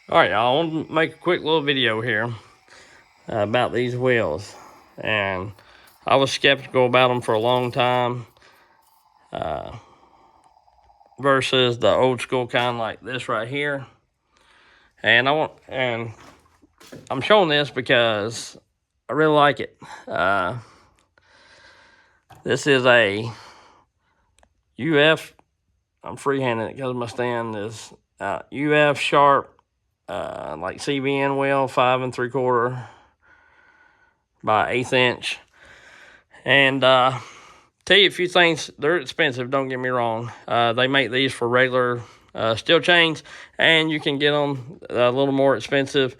All right, y'all, I want to make a quick little video here about these wheels. And I was skeptical about them for a long time versus the old school kind like this right here. And I'm showing this because I really like it. This is a UF. I'm freehanding it because my stand is UF Sharp, like CBN wheel, 5 3/4 by 1/8 inch. And tell you a few things. They're expensive, don't get me wrong. They make these for regular steel chains, and you can get them a little more expensive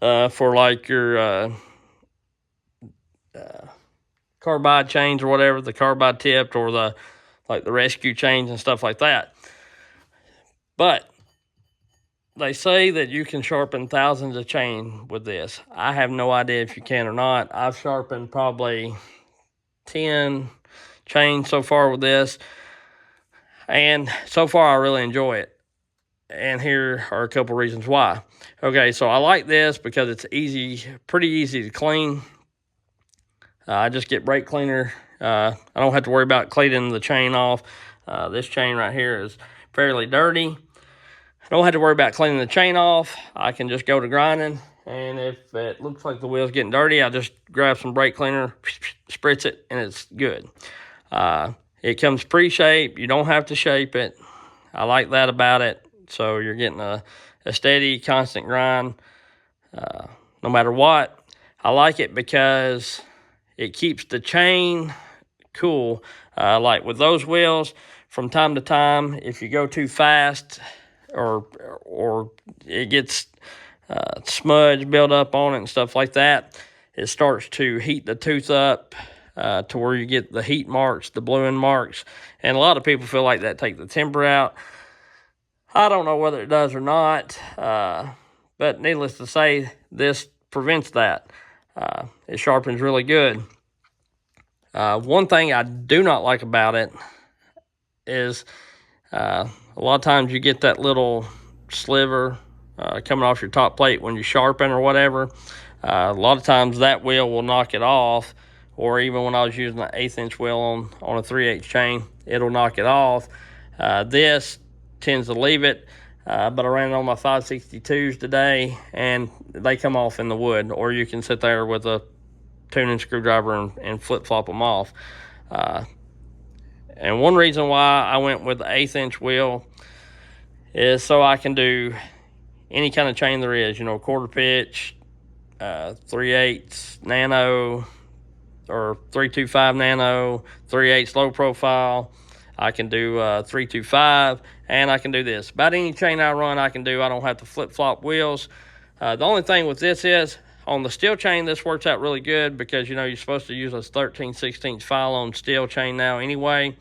for like your carbide chains or whatever, the carbide tipped or the rescue chains and stuff like that. But they say that you can sharpen thousands of chain with this. I have no idea if you can or not. I've sharpened probably 10 chains so far with this, and so far I really enjoy it. And here are a couple reasons why. Okay, so I like this because it's pretty easy to clean. I just get brake cleaner. I don't have to worry about cleaning the chain off. This chain right here is fairly dirty. I don't have to worry about cleaning the chain off. I can just go to grinding, and if it looks like the wheel's getting dirty, I just grab some brake cleaner, spritz it, and it's good. It comes pre-shaped. You don't have to shape it. I like that about it. So you're getting a steady, constant grind no matter what. I like it because it keeps the chain cool. Like with those wheels, from time to time, if you go too fast or it gets smudge built up on it and stuff like that, it starts to heat the tooth up to where you get the heat marks, the bluing marks. And a lot of people feel like that take the temper out. I don't know whether it does or not, but needless to say, this prevents that. It sharpens really good. One thing I do not like about it is a lot of times you get that little sliver coming off your top plate when you sharpen or whatever. A lot of times that wheel will knock it off, or even when I was using an 1/8 inch wheel on a 3/8 chain, it'll knock it off. This tends to leave it, but I ran it on my 562s today, and they come off in the wood, or you can sit there with a tuning screwdriver and flip-flop them off. And one reason why I went with the 1/8 inch wheel is so I can do any kind of chain there is, quarter pitch, 3/8 nano, or 325 nano, 3/8 low profile. I can do 325, and I can do this. About any chain I run, I can do. I don't have to flip-flop wheels. The only thing with this is, on the steel chain, this works out really good because, you're supposed to use a 13/16 file on steel chain now anyway.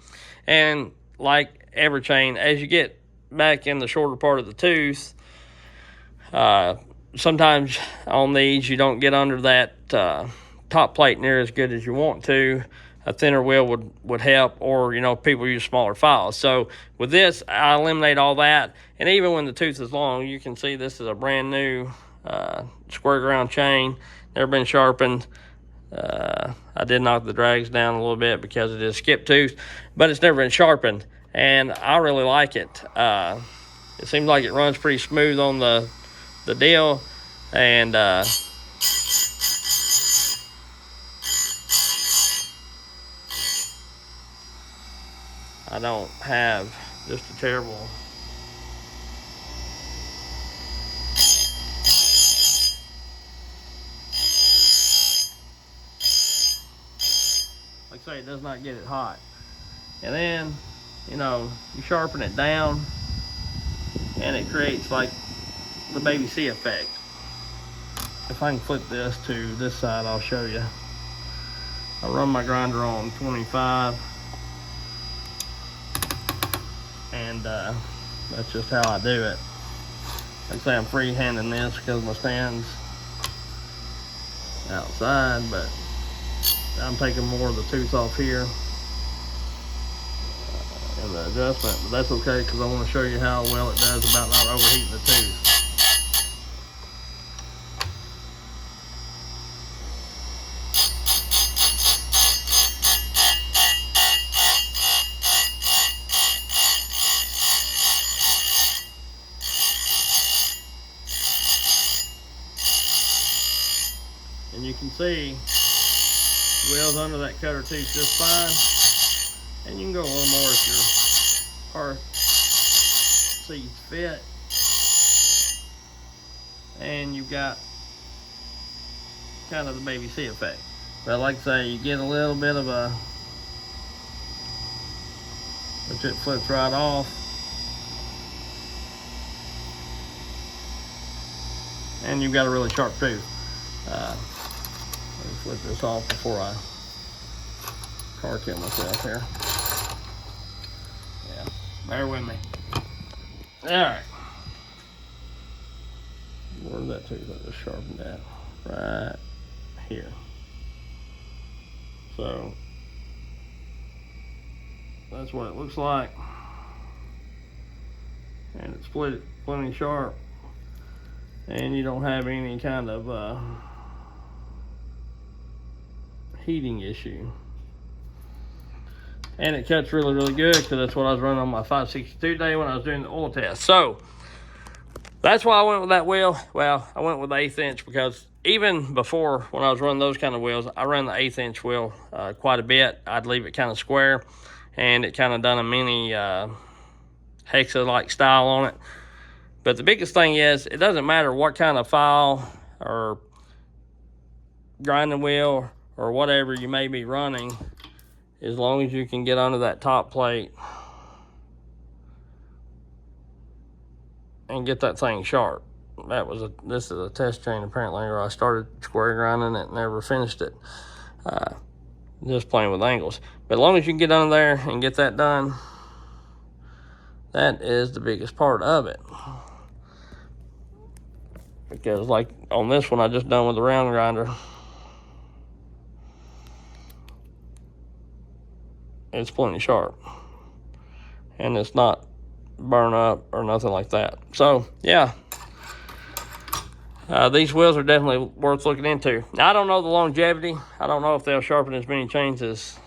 And like every chain, as you get back in the shorter part of the tooth, sometimes on these, you don't get under that top plate near as good as you want to. A thinner wheel would help, or people use smaller files. So with this, I eliminate all that, and even when the tooth is long, you can see this is a brand new square ground chain, never been sharpened. I did knock the drags down a little bit because it is skip tooth, but it's never been sharpened, and I really like it. It seems like it runs pretty smooth on the deal, and I don't have just a terrible like I say, it does not get it hot. And then you sharpen it down, and it creates like the baby C effect. If I can flip this to this side, I'll show you. I run my grinder on 25, and that's just how I do it. Like I say, I'm freehanding this because my stand's outside, but I'm taking more of the tooth off here and the adjustment, but that's okay because I want to show you how well it does about not overheating the tooth. And you can see wheels under that cutter tooth just fine. And you can go a little more if your car seats fit. And you've got kind of the baby C effect. But like I say, you get a little bit of a, which it flips right off. And you've got a really sharp tooth. Let me flip this off before I car kill myself here. Yeah, bear with me. All right. Where's that tooth? I just sharpened that right here. So that's what it looks like, and it's plenty sharp, and you don't have any kind of heating issue. And it cuts really good, because that's what I was running on my 562 day when I was doing the oil test. So that's why I went with that wheel. Well, I went with the 1/8 inch because even before, when I was running those kind of wheels, I ran the 1/8 inch wheel quite a bit. I'd leave it kind of square, and it kind of done a mini hexa-like style on it. But the biggest thing is, it doesn't matter what kind of file or grinding wheel or whatever you may be running, as long as you can get under that top plate and get that thing sharp. This is a test chain apparently, where I started square grinding it and never finished it. Just playing with angles. But as long as you can get under there and get that done, that is the biggest part of it. Because like on this one I just done with the round grinder, it's plenty sharp. And it's not burn up or nothing like that. So yeah, these wheels are definitely worth looking into. Now, I don't know the longevity. I don't know if they'll sharpen as many chains as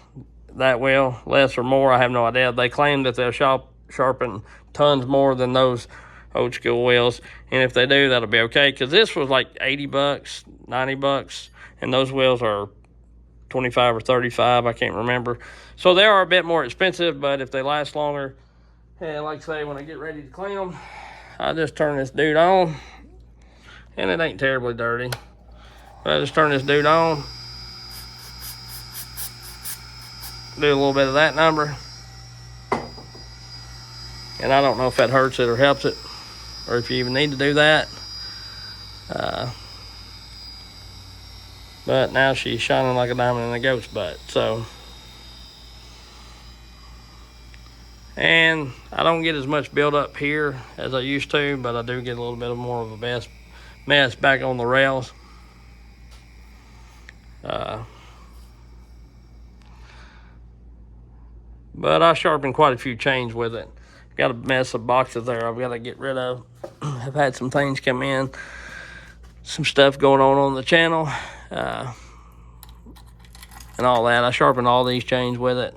that wheel, less or more. I have no idea. They claim that they'll sharpen tons more than those old school wheels, and if they do, that'll be okay, because this was like 80 bucks, 90 bucks, and those wheels are 25 or 35, I can't remember. So they are a bit more expensive, but if they last longer, and like I say, when I get ready to clean them, I just turn this dude on, and it ain't terribly dirty, but I just turn this dude on, do a little bit of that number, and I don't know if that hurts it or helps it, or if you even need to do that. But now she's shining like a diamond in a goat's butt. So, and I don't get as much buildup here as I used to, but I do get a little bit more of a mess back on the rails. But I sharpened quite a few chains with it. Got a mess of boxes there I've got to get rid of. I've had some things come in, some stuff going on the channel, and all that. I sharpened all these chains with it.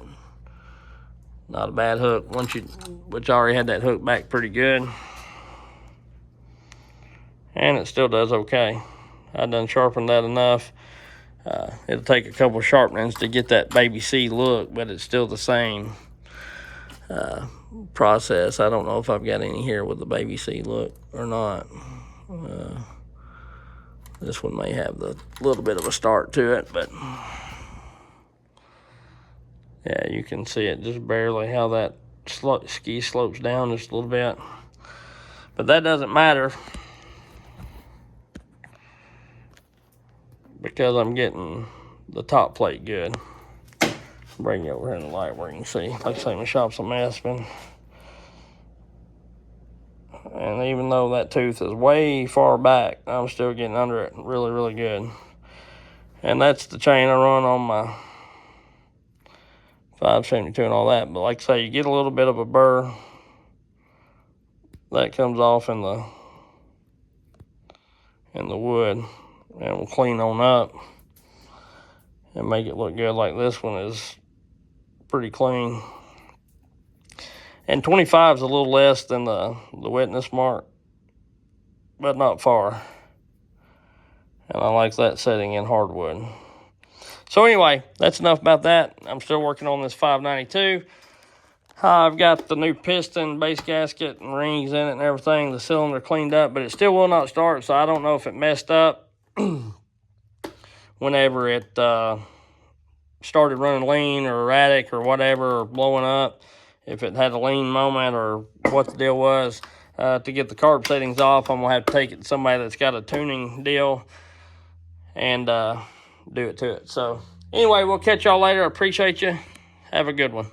Not a bad hook, which I already had that hook back pretty good, and it still does okay. I done sharpened that enough. It'll take a couple of sharpenings to get that baby C look, but it's still the same process. I don't know if I've got any here with the baby C look or not. This one may have the little bit of a start to it, but yeah, you can see it just barely how that ski slopes down just a little bit. But that doesn't matter, because I'm getting the top plate good. Bring you over here in the light where you can see. Like I say, my shop's a mess, man. And even though that tooth is way far back, I'm still getting under it really good. And that's the chain I run on my 572 and all that. But like I say, you get a little bit of a burr that comes off in the wood, and we'll clean on up and make it look good. Like this one is pretty clean. And 25 is a little less than the wetness mark, but not far. And I like that setting in hardwood. So anyway, that's enough about that. I'm still working on this 592. I've got the new piston, base gasket, and rings in it and everything. The cylinder cleaned up, but it still will not start, so I don't know if it messed up whenever it started running lean or erratic or whatever, or blowing up, if it had a lean moment or what the deal was. To get the carb settings off, I'm going to have to take it to somebody that's got a tuning deal and do it to it. So anyway, we'll catch y'all later. I appreciate you. Have a good one.